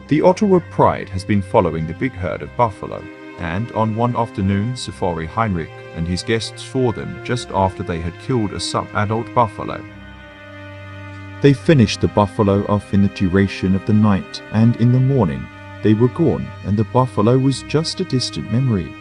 The Othawa Pride has been following the big herd of buffalo, and on one afternoon Safari Heinrich and his guests saw them just after they had killed a sub-adult buffalo. They finished the buffalo off in the duration of the night, and in the morning they were gone and the buffalo was just a distant memory.